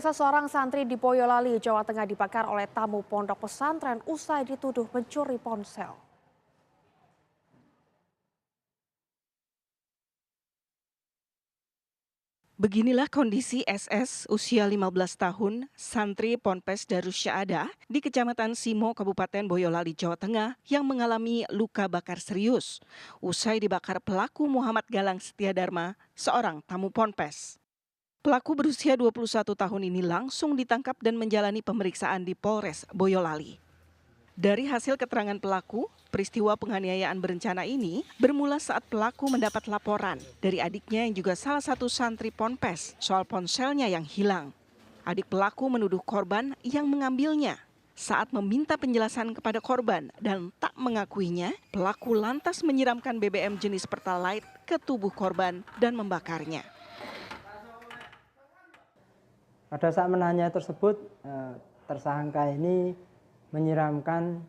Pemirsa, seorang santri di Boyolali, Jawa Tengah dibakar oleh tamu pondok pesantren usai dituduh mencuri ponsel. Beginilah kondisi SS usia 15 tahun, santri Ponpes Darus Syahadah di Kecamatan Simo, Kabupaten Boyolali, Jawa Tengah yang mengalami luka bakar serius usai dibakar pelaku Muhammad Galang Setiadharma, seorang tamu Ponpes. Pelaku berusia 21 tahun ini langsung ditangkap dan menjalani pemeriksaan di Polres Boyolali. Dari hasil keterangan pelaku, peristiwa penganiayaan berencana ini bermula saat pelaku mendapat laporan dari adiknya yang juga salah satu santri Ponpes soal ponselnya yang hilang. Adik pelaku menuduh korban yang mengambilnya. Saat meminta penjelasan kepada korban dan tak mengakuinya, pelaku lantas menyiramkan BBM jenis Pertalite ke tubuh korban dan membakarnya. Pada saat menanya tersebut, tersangka ini menyiramkan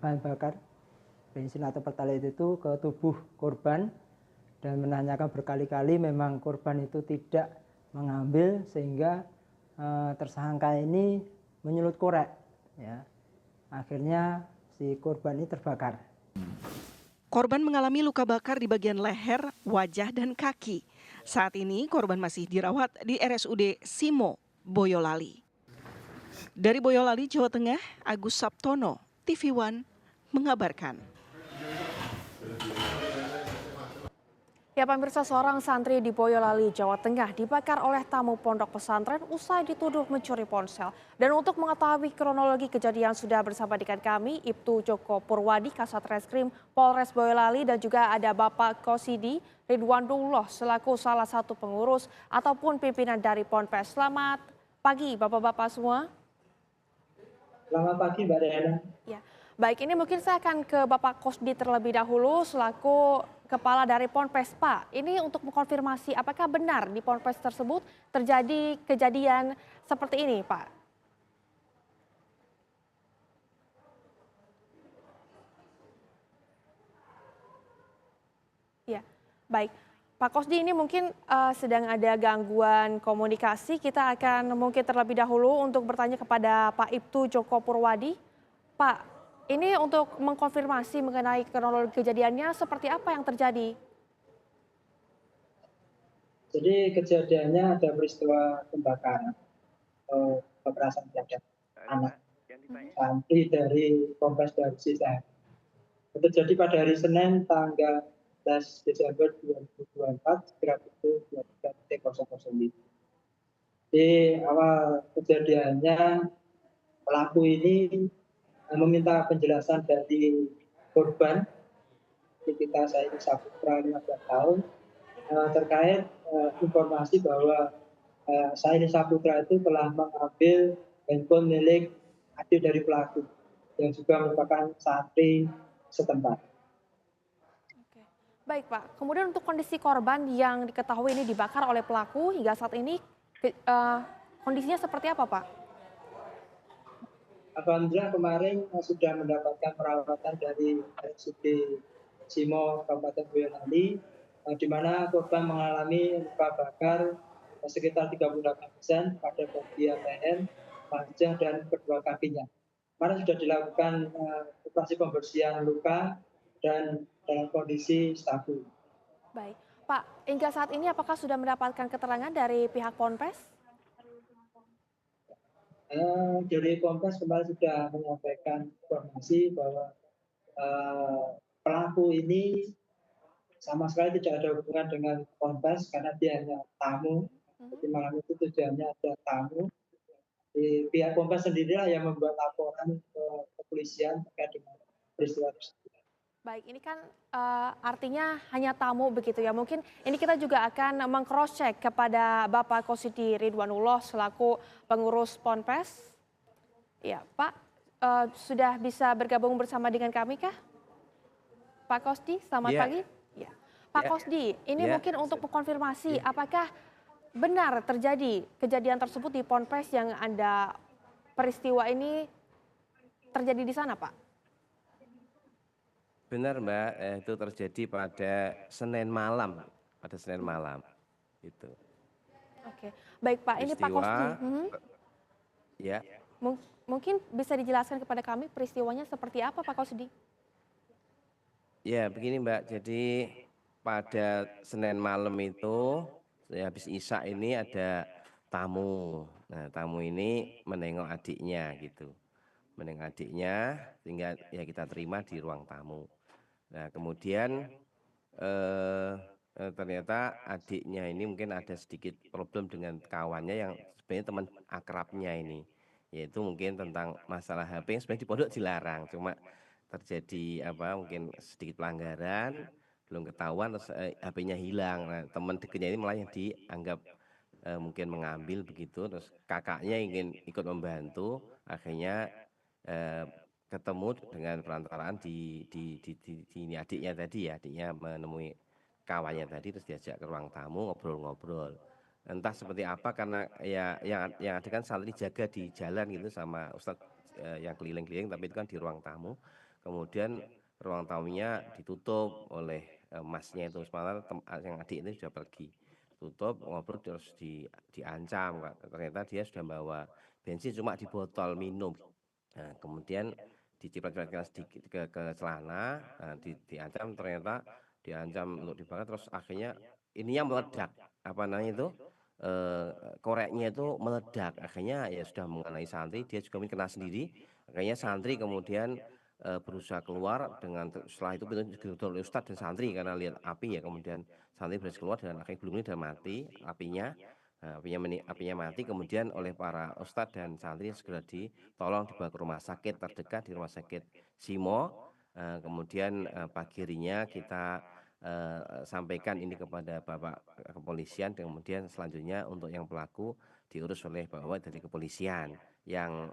bahan bakar bensin atau pertalite itu ke tubuh korban dan menanyakan berkali-kali memang korban itu tidak mengambil sehingga tersangka ini menyulut korek. Ya. Akhirnya si korban ini terbakar. Korban mengalami luka bakar di bagian leher, wajah, dan kaki. Saat ini korban masih dirawat di RSUD Simo, Boyolali. Dari Boyolali, Jawa Tengah, Agus Sabtono, TV One, mengabarkan. Ya, pemirsa, seorang santri di Boyolali, Jawa Tengah dibakar oleh tamu pondok pesantren usai dituduh mencuri ponsel. Dan untuk mengetahui kronologi kejadian sudah bersama dengan kami, Ibtu Joko Purwadi, Kasat Reskrim Polres Boyolali, dan juga ada Bapak Kosidi Ridwanullah selaku salah satu pengurus ataupun pimpinan dari Ponpes. Selamat pagi Bapak-Bapak semua. Selamat pagi Mbak Diana. Ya, baik, ini mungkin saya akan ke Bapak Kosdi terlebih dahulu selaku Kepala dari Ponpes. Pak, ini untuk mengkonfirmasi apakah benar di Ponpes tersebut terjadi kejadian seperti ini, Pak? Ya, baik. Pak Kosdi, ini mungkin sedang ada gangguan komunikasi. Kita akan mungkin terlebih dahulu untuk bertanya kepada Pak Ibtu Joko Purwadi. Pak, ini untuk mengkonfirmasi mengenai kronologi kejadiannya seperti apa yang terjadi? Jadi kejadiannya ada peristiwa pembakaran kekerasan terhadap anak santri dari Polres Darus Syahadah. Itu terjadi pada hari Senin tanggal 11 Desember 2024 sekira pukul 23.00. Di awal kejadiannya pelaku ini meminta penjelasan dari korban, kita Saini Saputra 15 tahun, terkait informasi bahwa Saini Saputra itu telah mengambil handphone milik adik dari pelaku yang juga merupakan santri setempat. Oke. Baik, Pak. Kemudian untuk kondisi korban yang diketahui ini dibakar oleh pelaku hingga saat ini kondisinya seperti apa, Pak? Alhamdulillah kemarin sudah mendapatkan perawatan dari RSUD Simo Kabupaten Boyolali, di mana korban mengalami luka bakar sekitar 38% pada bagian leher, wajah, dan kedua kakinya. Kemarin sudah dilakukan operasi pembersihan luka dan dalam kondisi stabil. Baik. Pak, hingga saat ini apakah sudah mendapatkan keterangan dari pihak Ponpes? Dari Kompas kemarin sudah menyampaikan informasi bahwa pelaku ini sama sekali tidak ada hubungan dengan Kompas karena dia hanya tamu. Jadi malam itu tujuannya ada tamu. Di pihak Kompas sendirilah yang membuat laporan ke kepolisian terkait dengan peristiwa tersebut. Baik, ini kan artinya hanya tamu begitu ya. Mungkin ini kita juga akan meng-cross check kepada Bapak Kosidi Ridwanullah selaku pengurus Ponpes. Ya, Pak, sudah bisa bergabung bersama dengan kami kah? Pak Kosdi, selamat pagi. Ya. Pak Kosdi, ini mungkin untuk mengkonfirmasi apakah benar terjadi kejadian tersebut di Ponpes yang Anda peristiwa ini terjadi di sana, Pak? Benar Mbak, itu terjadi pada Senin malam, itu. Oke, Baik Pak, ini Pak peristiwa, Kosdi. ya. Mungkin bisa dijelaskan kepada kami peristiwanya seperti apa Pak Kosdi? Ya, begini Mbak. Jadi pada Senin malam itu, habis Isya ini ada tamu. Nah, tamu ini menengok adiknya gitu. Menengok adiknya, sehingga ya kita terima di ruang tamu. Nah, kemudian ternyata adiknya ini mungkin ada sedikit problem dengan kawannya yang sebenarnya teman akrabnya ini, yaitu mungkin tentang masalah HP yang sebenarnya di pondok dilarang, cuma terjadi mungkin sedikit pelanggaran, belum ketahuan terus HP-nya hilang. Nah, teman dekatnya ini malah yang dianggap mungkin mengambil begitu, terus kakaknya ingin ikut membantu, akhirnya eh, ketemu dengan perantaraan di ini adiknya tadi ya, adiknya menemui kawannya tadi terus diajak ke ruang tamu ngobrol-ngobrol. Entah seperti apa karena ya yang ada kan santri jaga di jalan gitu sama ustadz yang keliling-keliling, tapi itu kan di ruang tamu. Kemudian ruang tamunya ditutup oleh masnya itu, semalam yang adik itu sudah pergi. Tutup ngobrol terus diancam, ternyata dia sudah bawa bensin cuma di botol minum. Nah, kemudian diciprat-cipratkan sedikit ke celana, nah, diancam, ternyata diancam untuk dibakar, terus akhirnya ininya meledak, apa namanya itu, koreknya itu meledak, akhirnya ya sudah mengenai santri, dia juga mungkin kena sendiri, akhirnya santri kemudian berusaha keluar dengan setelah itu pintu ditutup oleh ustadz dan santri karena lihat api ya, kemudian santri berhasil keluar dan akhirnya belum ini dan mati apinya. Nah, apinya mati, kemudian oleh para ustadz dan santri segera ditolong dibawa ke rumah sakit terdekat, di rumah sakit Simo. Kemudian pagi harinya kita sampaikan ini kepada Bapak kepolisian, kemudian selanjutnya untuk yang pelaku diurus oleh Bapak dari kepolisian, yang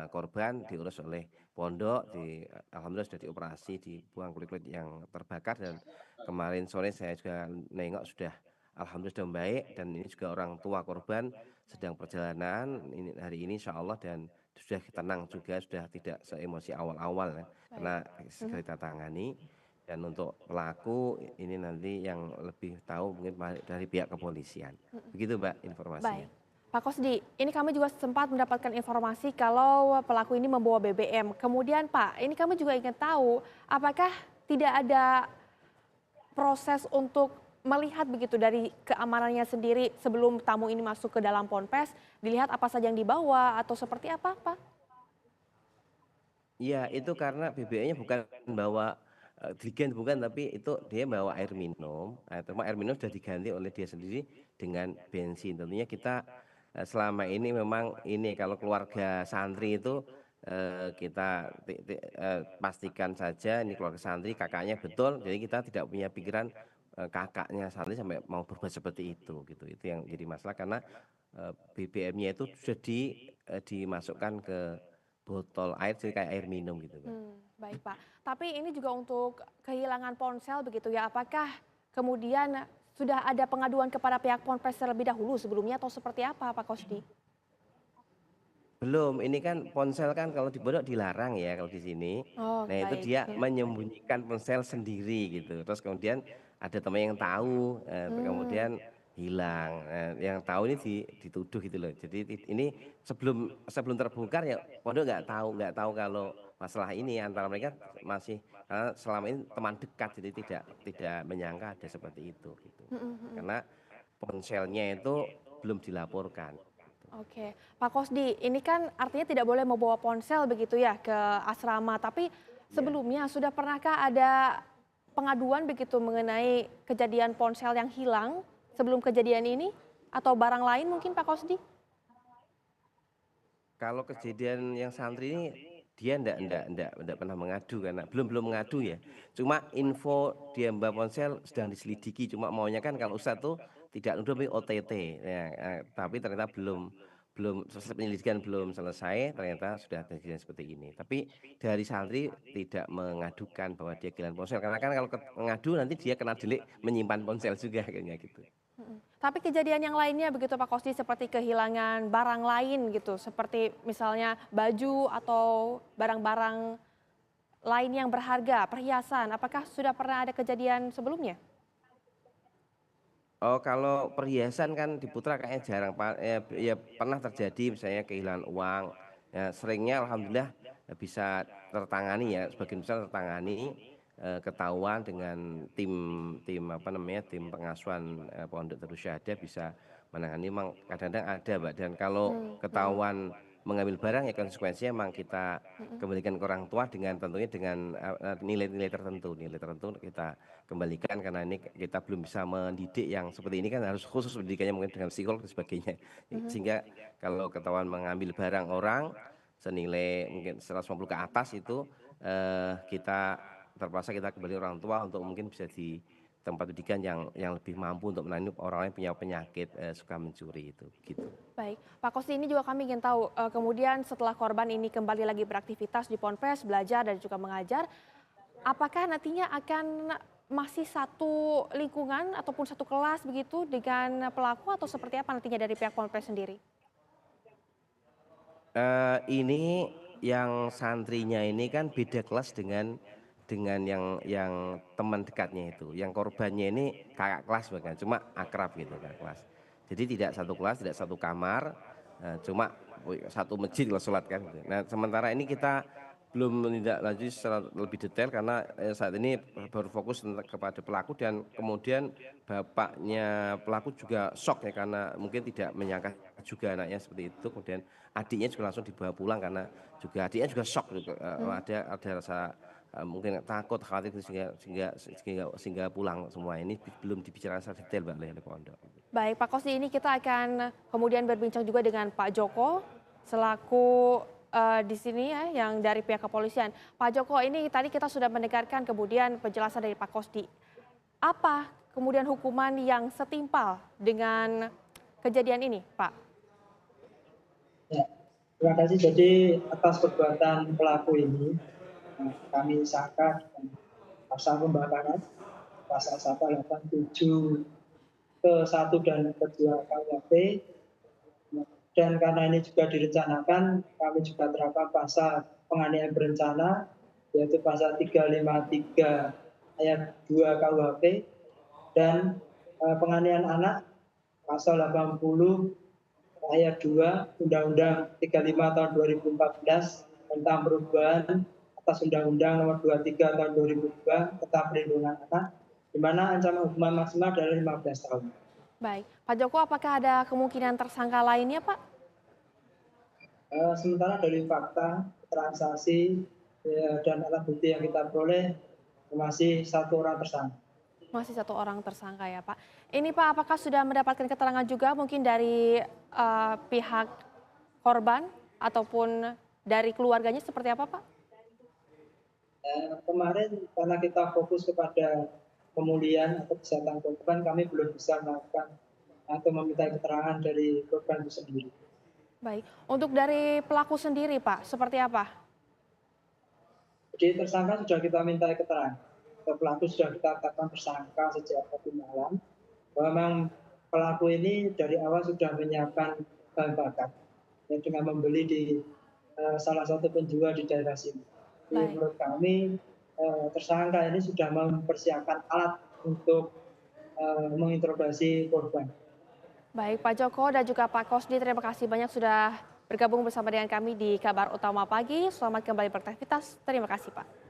korban diurus oleh pondok, alhamdulillah sudah dioperasi, dibuang kulit-kulit yang terbakar, dan kemarin sore saya juga nengok sudah alhamdulillah sudah baik, dan ini juga orang tua korban sedang perjalanan ini hari ini insya Allah, dan sudah tenang juga, sudah tidak seemosi awal-awal ya, karena segera kita tangani. Dan untuk pelaku ini nanti yang lebih tahu mungkin dari pihak kepolisian. Begitu Mbak informasinya. Baik. Pak Kosdi, ini kami juga sempat mendapatkan informasi kalau pelaku ini membawa BBM. Kemudian Pak, ini kami juga ingin tahu apakah tidak ada proses untuk melihat begitu dari keamanannya sendiri sebelum tamu ini masuk ke dalam ponpes, dilihat apa saja yang dibawa atau seperti apa Pak? Iya, itu karena BBM-nya bukan bawa dirigen, bukan, tapi itu dia bawa air minum. Air minum sudah diganti oleh dia sendiri dengan bensin. Tentunya kita selama ini memang ini kalau keluarga santri itu kita pastikan saja ini keluarga santri, kakaknya betul. Jadi kita tidak punya pikiran kakaknya santri sampai mau berbuat seperti itu gitu. Itu yang jadi masalah karena BBM-nya itu sudah dimasukkan ke botol air, jadi kayak air minum gitu Mbak. Baik Pak, tapi ini juga untuk kehilangan ponsel begitu ya, apakah kemudian sudah ada pengaduan kepada pihak ponpes terlebih dahulu sebelumnya atau seperti apa Pak Kosdi? Belum, ini kan ponsel kan kalau di pondok dilarang ya kalau di sini. Oh Nah itu baik. dia menyembunyikan ponsel sendiri gitu. Terus kemudian ada teman yang tahu, kemudian hilang. Yang tahu ini dituduh gitu loh. Jadi ini sebelum sebelum terbongkar ya pondok nggak tahu kalau masalah ini antara mereka masih, karena selama ini teman dekat, jadi tidak menyangka ada seperti itu gitu. Karena ponselnya itu belum dilaporkan. Oke, Pak Kosdi, ini kan artinya tidak boleh membawa ponsel begitu ya ke asrama, tapi Ya. sebelumnya sudah pernahkah ada pengaduan begitu mengenai kejadian ponsel yang hilang sebelum kejadian ini? Atau barang lain mungkin Pak Kosdi? Kalau kejadian yang santri ini dia enggak pernah mengadu karena belum mengadu ya. Cuma info dia Mbak ponsel sedang diselidiki. Cuma maunya kan kalau Ustadz tuh tidak nuduh tapi OTT. Ya, tapi ternyata belum selesai penyelidikan, belum selesai, ternyata sudah kejadian seperti ini. Tapi dari santri tidak mengadukan bahwa dia kehilangan ponsel, karena kan kalau mengadu nanti dia kena delik menyimpan ponsel juga kayaknya gitu. Tapi kejadian yang lainnya begitu Pak Kosdi seperti kehilangan barang lain gitu, seperti misalnya baju atau barang-barang lain yang berharga, perhiasan, apakah sudah pernah ada kejadian sebelumnya? Oh, kalau perhiasan kan di Putra kayaknya jarang, Pak, ya pernah terjadi misalnya kehilangan uang, ya seringnya alhamdulillah bisa tertangani ya, sebagian besar tertangani, ketahuan dengan tim tim apa namanya, tim pengasuhan, Pondok Darus Syahadah bisa menangani. Memang kadang-kadang ada, Mbak, dan kalau Baik. ketahuan mengambil barang ya konsekuensinya memang kita Mhm. kembalikan ke orang tua dengan tentunya dengan, nilai-nilai tertentu kita kembalikan karena ini kita belum bisa mendidik yang seperti ini kan harus khusus pendidikannya mungkin dengan psikolog dan sebagainya. Mhm. Sehingga kalau ketahuan mengambil barang orang senilai mungkin 150 ke atas itu kita terpaksa kita kembali orang tua untuk mungkin bisa di tempat pendidikan yang lebih mampu untuk menangani orang yang punya penyakit suka mencuri itu gitu. Baik, Pak Kosti, ini juga kami ingin tahu, kemudian setelah korban ini kembali lagi beraktivitas di Ponpes, belajar dan juga mengajar, apakah nantinya akan masih satu lingkungan ataupun satu kelas begitu dengan pelaku atau seperti apa nantinya dari pihak Ponpes sendiri? Ini yang santrinya ini kan beda kelas dengan yang teman dekatnya itu. Yang korbannya ini kakak kelas bahkan, cuma akrab gitu kakak kelas. Jadi tidak satu kelas, tidak satu kamar, cuma satu masjid kalau sholat kan gitu. Nah, sementara ini kita belum menindaklanjuti secara lebih detail karena saat ini baru fokus kepada pelaku dan kemudian bapaknya pelaku juga shock ya karena mungkin tidak menyangka juga anaknya seperti itu. Kemudian adiknya juga langsung dibawa pulang karena juga adiknya juga shock gitu, Hmm. ada rasa mungkin takut khawatir sehingga pulang semua ini belum dibicarakan secara detail Mbak oleh pondok. Baik, Pak Kosti, ini kita akan kemudian berbincang juga dengan Pak Joko selaku di sini ya yang dari pihak kepolisian. Pak Joko, ini tadi kita sudah mendengarkan kemudian penjelasan dari Pak Kosti. Apa kemudian hukuman yang setimpal dengan kejadian ini, Pak? Ya, terima kasih. Jadi atas perbuatan pelaku ini kami sangka dengan pasal pembakaran pasal 187 ke 1 dan ke 2 KUHP, dan karena ini juga direncanakan kami juga terapkan pasal penganiayaan berencana yaitu pasal 353 ayat 2 KUHP dan penganiayaan anak pasal 80 ayat 2 Undang-Undang 35 tahun 2014 tentang perubahan atas Undang-Undang nomor 23 tahun 2002 tentang perlindungan anak, di mana ancaman hukuman maksimal adalah 15 tahun. Baik, Pak Joko, apakah ada kemungkinan tersangka lainnya, Pak? Sementara dari fakta, transaksi, dan alat bukti yang kita peroleh masih 1 orang tersangka. Masih 1 orang tersangka ya, Pak. Ini, Pak, apakah sudah mendapatkan keterangan juga mungkin dari pihak korban ataupun dari keluarganya seperti apa, Pak? Kemarin karena kita fokus kepada pemulihan atau kesehatan korban, kami belum bisa melakukan atau meminta keterangan dari korban itu sendiri. Baik, untuk dari pelaku sendiri, Pak, seperti apa? Jadi tersangka sudah kita minta keterangan. Pelaku sudah kita tetapkan tersangka sejak tadi malam. Bahwa memang pelaku ini dari awal sudah menyiapkan bahan bakar ya, dengan membeli di salah satu penjual di daerah sini. Jadi Baik. menurut kami tersangka ini sudah mempersiapkan alat untuk menginterogasi korban. Baik, Pak Joko dan juga Pak Kosdi, terima kasih banyak sudah bergabung bersama dengan kami di Kabar Utama Pagi. Selamat kembali beraktivitas. Terima kasih, Pak.